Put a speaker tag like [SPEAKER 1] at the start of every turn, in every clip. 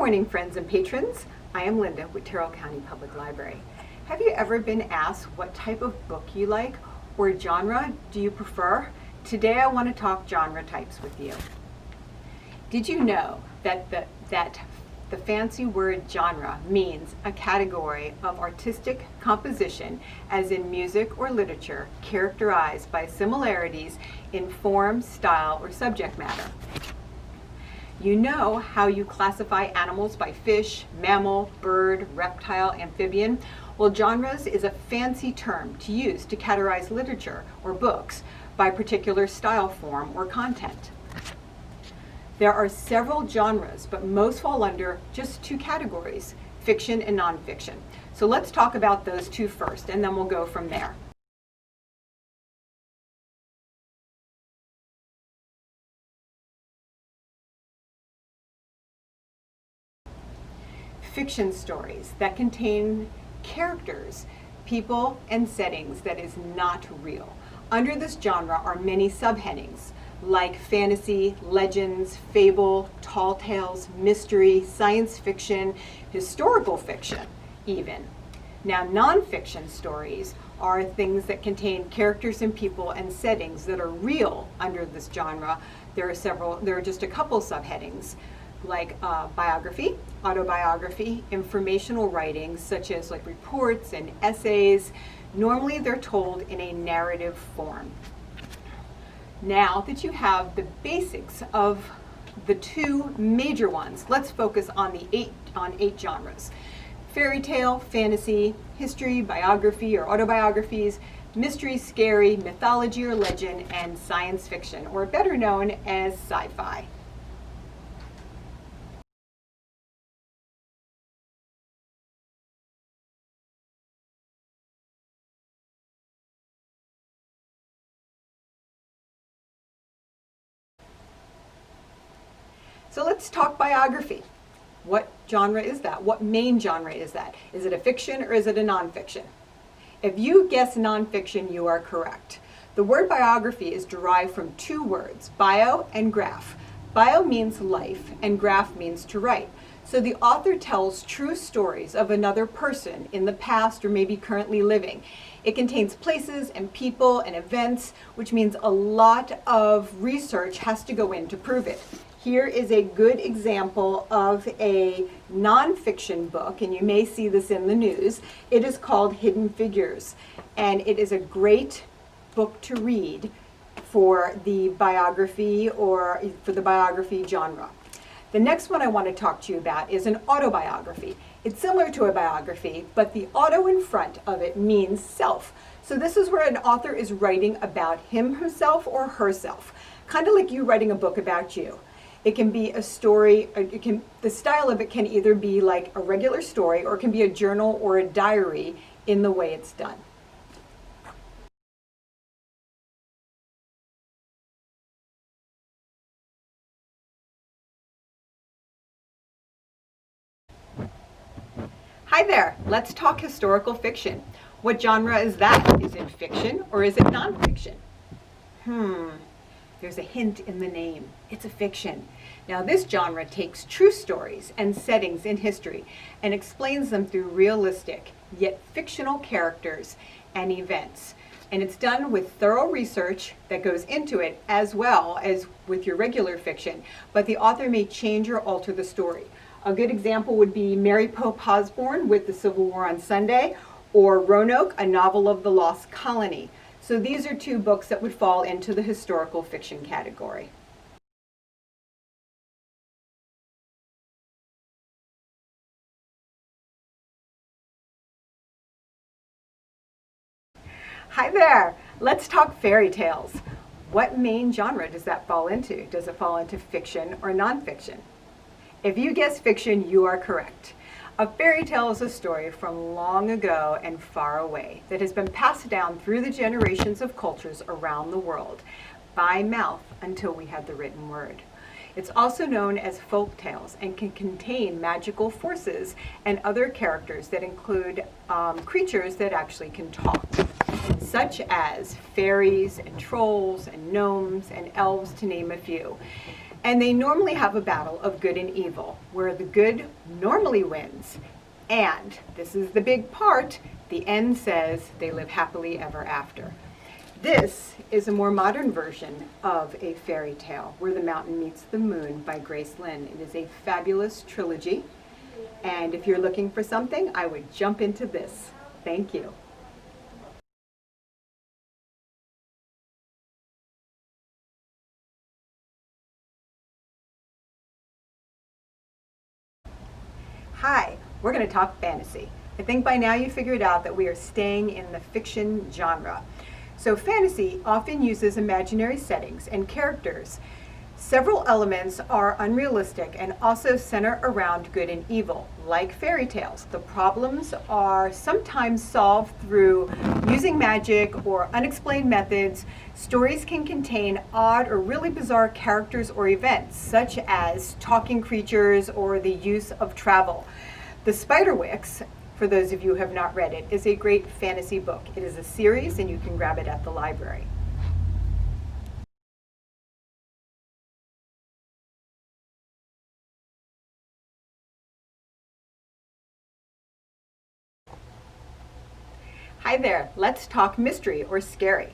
[SPEAKER 1] morning, friends and patrons. I am Lynda with Tyrrell County Public Library. Have you ever been asked what type of book you like or genre do you prefer? Today I want to talk genre types with you. Did you know that the fancy word genre means a category of artistic composition, as in music or literature, characterized by similarities in form, style, or subject matter? You know how you classify animals by fish, mammal, bird, reptile, amphibian? Well, genres is a fancy term to use to categorize literature or books by particular style, form, or content. There are several genres, but most fall under just two categories, fiction and nonfiction. So let's talk about those two first, and then we'll go from there. Fiction stories that contain characters, people, and settings that is not real. Under this genre are many subheadings like fantasy, legends, fable, tall tales, mystery, science fiction, historical fiction um Now, nonfiction stories are things that contain characters and people and settings that are real under this genre. There are just a couple subheadings like biography, autobiography, informational writings such as like reports and essays. Normally they're told in a narrative form. Now that you have the basics of the two major ones, let's focus on eight genres. Fairy tale, fantasy, history, biography or autobiographies, mystery, scary, mythology or legend, and science fiction, or better known as sci-fi. So let's talk biography. What genre is that? What main genre is that? Is it a fiction or is it a nonfiction? If you guess nonfiction, you are correct. The word biography is derived from two words, bio and graph. Bio means life and graph means to write. So the author tells true stories of another person in the past or maybe currently living. It contains places and people and events, which means a lot of research has to go in to prove it. Here is a good example of a nonfiction book, and you may see this in the news. It is called Hidden Figures, and it is a great book to read for the biography or for the biography genre. The next one I want to talk to you about is an autobiography. It's similar to a biography, but the auto in front of it means self. So this is where an author is writing about himself or herself, kind of like you writing a book about you. It can be a story, the style of it can either be like a regular story or it can be a journal or a diary in the way it's done. Hi there, let's talk historical fiction. What genre is that? Is it fiction or is it nonfiction? There's a hint in the name. It's a fiction. Now this genre takes true stories and settings in history and explains them through realistic yet fictional characters and events. And it's done with thorough research that goes into it as well as with your regular fiction, but the author may change or alter the story. A good example would be Mary Pope Osborne with The Civil War on Sunday, or Roanoke, a novel of the lost colony. So these are two books that would fall into the historical fiction category. Hi there, let's talk fairy tales. What main genre does that fall into? Does it fall into fiction or nonfiction? If you guess fiction, you are correct. A fairy tale is a story from long ago and far away that has been passed down through the generations of cultures around the world by mouth until we have the written word. It's also known as folk tales and can contain magical forces and other characters that include creatures that actually can talk, such as fairies and trolls and gnomes and elves, to name a few. And they normally have a battle of good and evil, where the good normally wins. And, this is the big part, the end says they live happily ever after. This is a more modern version of a fairy tale, Where the Mountain Meets the Moon by Grace Lynn. It is a fabulous trilogy. And if you're looking for something, I would jump into this. Thank you. Hi, we're going to talk fantasy. I think by now you figured out that we are staying in the fiction genre. So fantasy often uses imaginary settings and characters. Several elements are unrealistic and also center around good and evil, like fairy tales. The problems are sometimes solved through using magic or unexplained methods. Stories can contain odd or really bizarre characters or events, such as talking creatures or the use of travel. The Spiderwicks, for those of you who have not read it, is a great fantasy book. It is a series and you can grab it at the library. Hi there, let's talk mystery or scary.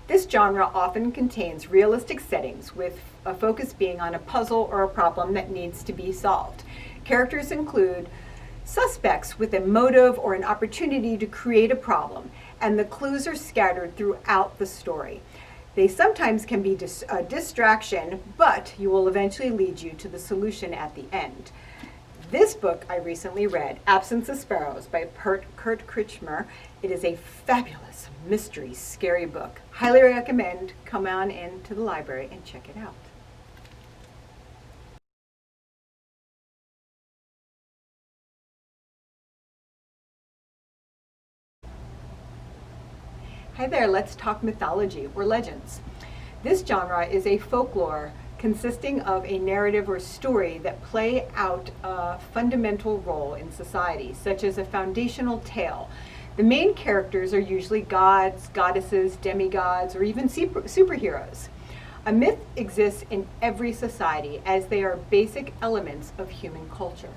[SPEAKER 1] This genre often contains realistic settings with a focus being on a puzzle or a problem that needs to be solved. Characters include suspects with a motive or an opportunity to create a problem, and the clues are scattered throughout the story. They sometimes can be a distraction, but you will eventually lead you to the solution at the end. This book I recently read, Absence of Sparrows by Kurt Kretschmer. It is a fabulous mystery, scary book. Highly recommend. Come on into the library and check it out. Hi there, let's talk mythology or legends. This genre is a folklore consisting of a narrative or story that play out a fundamental role in society, such as a foundational tale. The main characters are usually gods, goddesses, demigods, or even superheroes. A myth exists in every society as they are basic elements of human culture.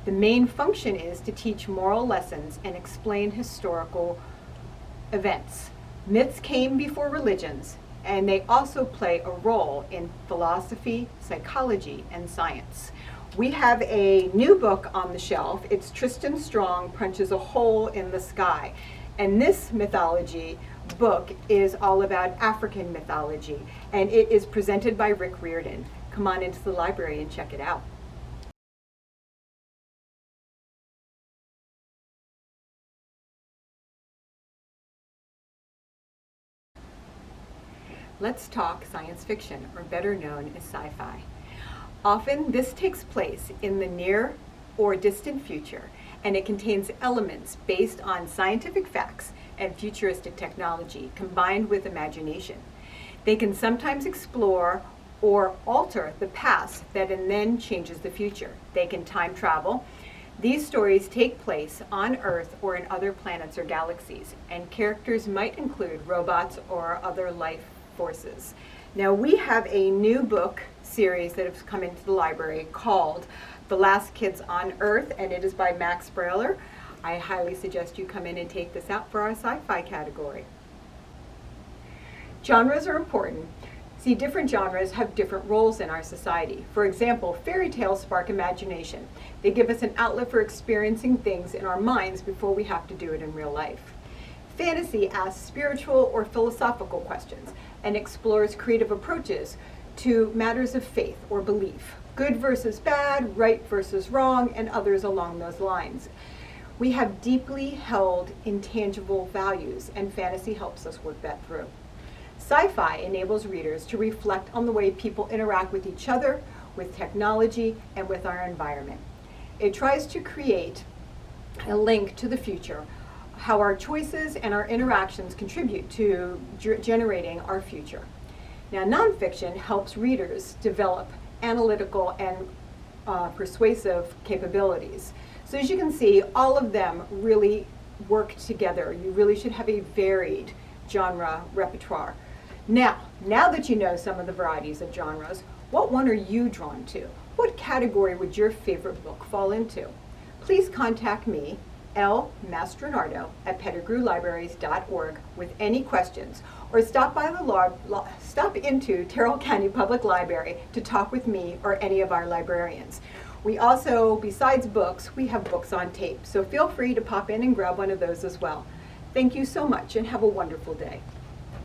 [SPEAKER 1] The main function is to teach moral lessons and explain historical events. Myths came before religions, and they also play a role in philosophy, psychology, and science. We have a new book on the shelf. It's Tristan Strong Punches a Hole in the Sky. And this mythology book is all about African mythology, and it is presented by Rick Riordan. Come on into the library and check it out. Let's talk science fiction, or better known as sci-fi. Often this takes place in the near or distant future, and it contains elements based on scientific facts and futuristic technology combined with imagination. They can sometimes explore or alter the past that and then changes the future. They can time travel. These stories take place on Earth or in other planets or galaxies, and characters might include robots or other life forces. Now we have a new book series that has come into the library called The Last Kids on Earth, and it is by Max Brailer. I highly suggest you come in and take this out for our sci-fi category. Genres are important. See, different genres have different roles in our society. For example, fairy tales spark imagination. They give us an outlet for experiencing things in our minds before we have to do it in real life. Fantasy asks spiritual or philosophical questions and explores creative approaches to matters of faith or belief, good versus bad, right versus wrong, and others along those lines. We have deeply held intangible values, and fantasy helps us work that through. Sci-fi enables readers to reflect on the way people interact with each other, with technology, and with our environment. It tries to create a link to the future, how our choices and our interactions contribute to generating our future. Now, nonfiction helps readers develop analytical and persuasive capabilities. So as you can see, all of them really work together. You really should have a varied genre repertoire. Now that you know some of the varieties of genres, What one are you drawn to? What category would your favorite book fall into? Please contact me, L. Mastronardo, at pettigrewlibraries.org with any questions, or stop into Tyrrell County Public Library to talk with me or any of our librarians. We also, besides books, we have books on tape, so feel free to pop in and grab one of those as well. Thank you so much and have a wonderful day.